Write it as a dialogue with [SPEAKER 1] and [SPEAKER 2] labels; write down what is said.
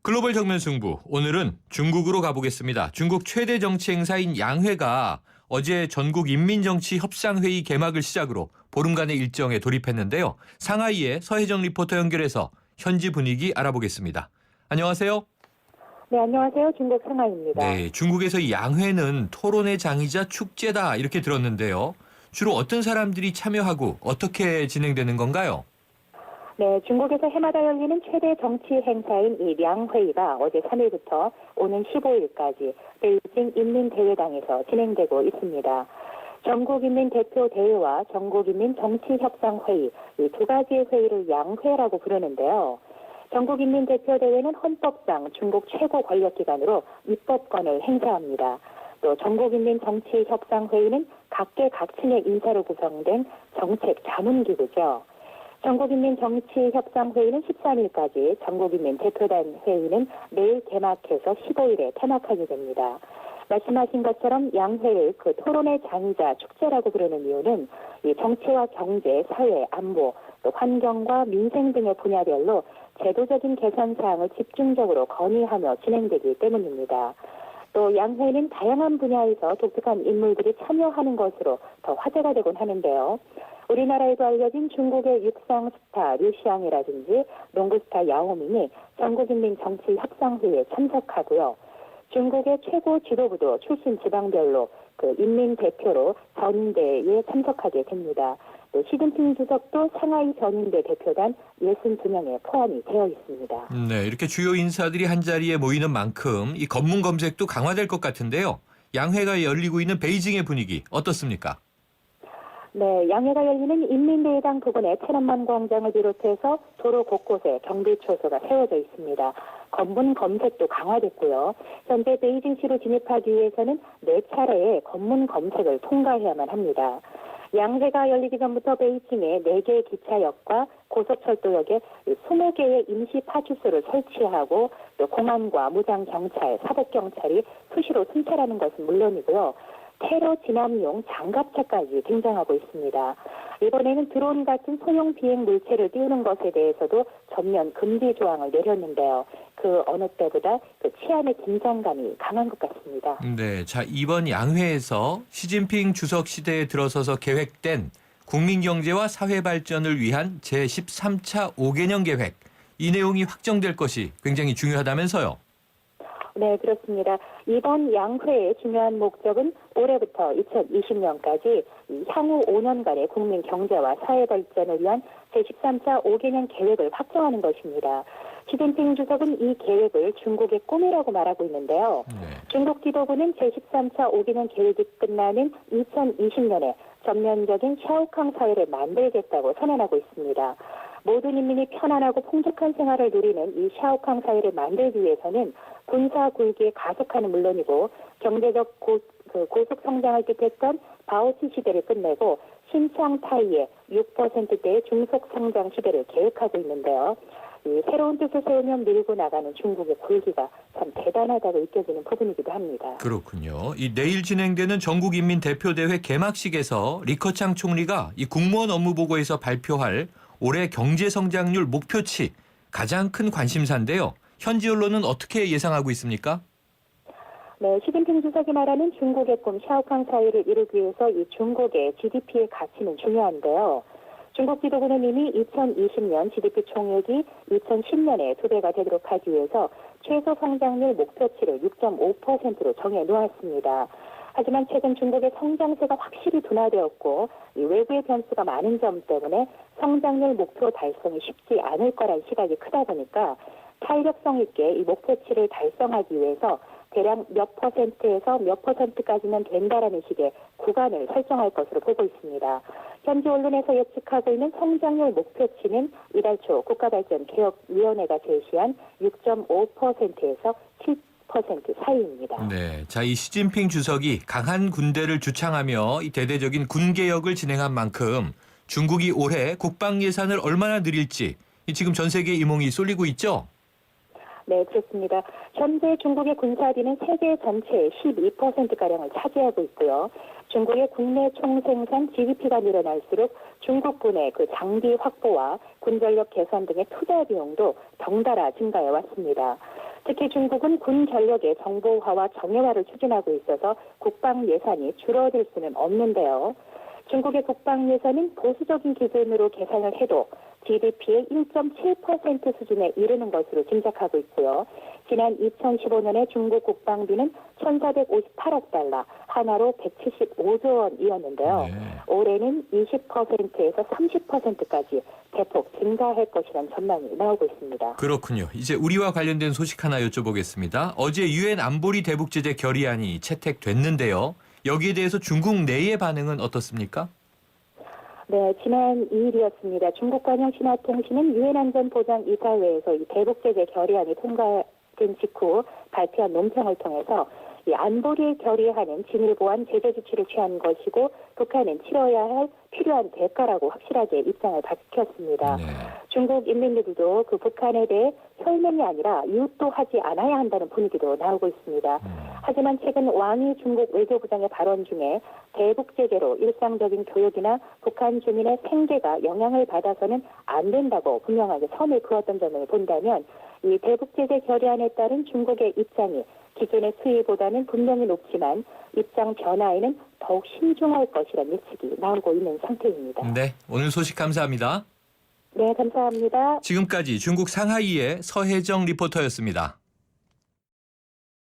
[SPEAKER 1] 글로벌 정면 승부. 오늘은 중국으로 가보겠습니다. 중국 최대 정치 행사인 양회가 어제 전국 인민정치협상회의 개막을 시작으로 보름간의 일정에 돌입했는데요. 상하이의 서혜정 리포터 연결해서 현지 분위기 알아보겠습니다. 안녕하세요.
[SPEAKER 2] 네, 안녕하세요. 중국 상하이입니다.
[SPEAKER 1] 네, 중국에서 이 양회는 토론의 장이자 축제다 이렇게 들었는데요. 주로 어떤 사람들이 참여하고 어떻게 진행되는 건가요?
[SPEAKER 2] 네, 중국에서 해마다 열리는 최대 정치 행사인 이 양회의가 어제 3일부터 오는 15일까지 베이징 인민대회당에서 진행되고 있습니다. 전국인민대표대회와 전국인민정치협상회의 이 두 가지의 회의를 양회라고 부르는데요. 전국인민대표대회는 헌법상 중국 최고 권력기관으로 입법권을 행사합니다. 또 전국인민정치협상회의는 각계각층의 인사로 구성된 정책 자문기구죠. 전국인민정치협상회의는 13일까지, 전국인민대표단 회의는 내일 개막해서 15일에 퇴막하게 됩니다. 말씀하신 것처럼 양회를 그 토론의 장이자 축제라고 부르는 이유는 이 정치와 경제, 사회, 안보, 또 환경과 민생 등의 분야별로 제도적인 개선 사항을 집중적으로 건의하며 진행되기 때문입니다. 또 양회는 다양한 분야에서 독특한 인물들이 참여하는 것으로 더 화제가 되곤 하는데요. 우리나라에도 알려진 중국의 육상 스타 류시앙이라든지 농구 스타 야오밍이 전국인민정치협상회의에 참석하고요. 중국의 최고 지도부도 출신 지방별로 그 인민대표로 전대에 참석하게 됩니다. 또 시진핑 주석도 상하이 전인대 대표단 62명에 포함이 되어 있습니다.
[SPEAKER 1] 네, 이렇게 주요 인사들이 한자리에 모이는 만큼 이 검문 검색도 강화될 것 같은데요. 양회가 열리고 있는 베이징의 분위기 어떻습니까?
[SPEAKER 2] 네, 양회가 열리는 인민대회당 부근의 천안만 광장을 비롯해서 도로 곳곳에 경비초소가 세워져 있습니다. 검문 검색도 강화됐고요. 현재 베이징시로 진입하기 위해서는 4차례의 검문 검색을 통과해야만 합니다. 양회가 열리기 전부터 베이징에 4개의 기차역과 고속철도역에 20개의 임시 파출소를 설치하고 또 공안과 무장경찰, 사법경찰이 수시로 순찰하는 것은 물론이고요. 테러 진압용 장갑차까지 등장하고 있습니다. 이번에는 드론 같은 소형 비행 물체를 띄우는 것에 대해서도 전면 금지 조항을 내렸는데요. 그 어느 때보다 그 치안의 긴장감이 강한 것 같습니다.
[SPEAKER 1] 네, 자 이번 양회에서 시진핑 주석 시대에 들어서서 계획된 국민 경제와 사회 발전을 위한 제13차 5개년 계획, 이 내용이 확정될 것이 굉장히 중요하다면서요.
[SPEAKER 2] 네, 그렇습니다. 이번 양회의 중요한 목적은 올해부터 2020년까지 향후 5년간의 국민 경제와 사회 발전을 위한 제13차 5개년 계획을 확정하는 것입니다. 시진핑 주석은 이 계획을 중국의 꿈이라고 말하고 있는데요. 중국 지도부는 제13차 5개년 계획이 끝나는 2020년에 전면적인 샤오캉 사회를 만들겠다고 선언하고 있습니다. 모든 인민이 편안하고 풍족한 생활을 누리는 이 샤오캉 사회를 만들기 위해서는 군사 굴기의 가속화는 물론이고 경제적 고속 성장을 뜻했던 바오시 시대를 끝내고 신창 타이의 6%대의 중속 성장 시대를 계획하고 있는데요. 이 새로운 뜻을 세우면 밀고 나가는 중국의 굴기가 참 대단하다고 느껴지는 부분이기도 합니다.
[SPEAKER 1] 그렇군요. 이 내일 진행되는 전국인민대표대회 개막식에서 리커창 총리가 이 국무원 업무보고에서 발표할 올해 경제성장률 목표치 가장 큰 관심사인데요. 현지 언론은 어떻게 예상하고 있습니까?
[SPEAKER 2] 네, 시진핑 주석이 말하는 중국의 꿈 샤오캉 사회를 이루기 위해서 이 중국의 GDP의 가치는 중요한데요. 중국 지도부는 이미 2020년 GDP 총액이 2010년에 2배가 되도록 하기 위해서 최소 성장률 목표치를 6.5%로 정해 놓았습니다. 하지만 최근 중국의 성장세가 확실히 둔화되었고 이 외부의 변수가 많은 점 때문에 성장률 목표 달성이 쉽지 않을 거란 시각이 크다 보니까 탄력성 있게 이 목표치를 달성하기 위해서 대략 몇 %에서 몇 %까지는 된다라는 식의 구간을 설정할 것으로 보고 있습니다. 현지 언론에서 예측하고 있는 성장률 목표치는 이달 초 국가발전개혁위원회가 제시한 6.5%에서 7% 사이입니다.
[SPEAKER 1] 네, 자 이 시진핑 주석이 강한 군대를 주창하며 이 대대적인 군개혁을 진행한 만큼 중국이 올해 국방 예산을 얼마나 늘릴지 지금 전 세계에 이몽이 쏠리고 있죠.
[SPEAKER 2] 네, 그렇습니다. 현재 중국의 군사비는 세계 전체의 12%가량을 차지하고 있고요. 중국의 국내 총생산 GDP가 늘어날수록 중국군의 그 장비 확보와 군전력 개선 등의 투자 비용도 덩달아 증가해 왔습니다. 특히 중국은 군 전력의 정보화와 정예화를 추진하고 있어서 국방 예산이 줄어들 수는 없는데요. 중국의 국방 예산은 보수적인 기준으로 계산을 해도 GDP의 1.7% 수준에 이르는 것으로 짐작하고 있고요. 지난 2015년에 중국 국방비는 1,458억 달러, 하나로 175조 원이었는데요.
[SPEAKER 1] 네.
[SPEAKER 2] 올해는 20%에서 30%까지 대폭 증가할 것이라는 전망이 나오고 있습니다.
[SPEAKER 1] 그렇군요. 이제 우리와 관련된 소식 하나 여쭤보겠습니다. 어제 유엔 안보리 대북 제재 결의안이 채택됐는데요. 여기에 대해서 중국 내의 반응은 어떻습니까?
[SPEAKER 2] 네, 지난 2일이었습니다. 중국 관영 신화통신은 유엔 안전보장이사회에서 이 대북 제재 결의안이 통과된 직후 발표한 논평을 통해서 이 안보리 결의안은 진일 보완 제재 조치를 취한 것이고 북한은 치러야 할 필요한 대가라고 확실하게 입장을 밝혔습니다.
[SPEAKER 1] 네.
[SPEAKER 2] 중국 인민들도 그 북한에 대해 혈맹이 아니라 이웃도 하지 않아야 한다는 분위기도 나오고 있습니다. 하지만 최근 왕이 중국 외교부장의 발언 중에 대북 제재로 일상적인 교육이나 북한 주민의 생계가 영향을 받아서는 안 된다고 분명하게 선을 그었던 점을 본다면 이 대북 제재 결의안에 따른 중국의 입장이 기존의 수위보다는 분명히 높지만 입장 변화에는 더욱 신중할 것이라는 예측이 나오고 있는 상태입니다.
[SPEAKER 1] 네, 오늘 소식 감사합니다.
[SPEAKER 2] 네, 감사합니다.
[SPEAKER 1] 지금까지 중국 상하이의 서혜정 리포터였습니다.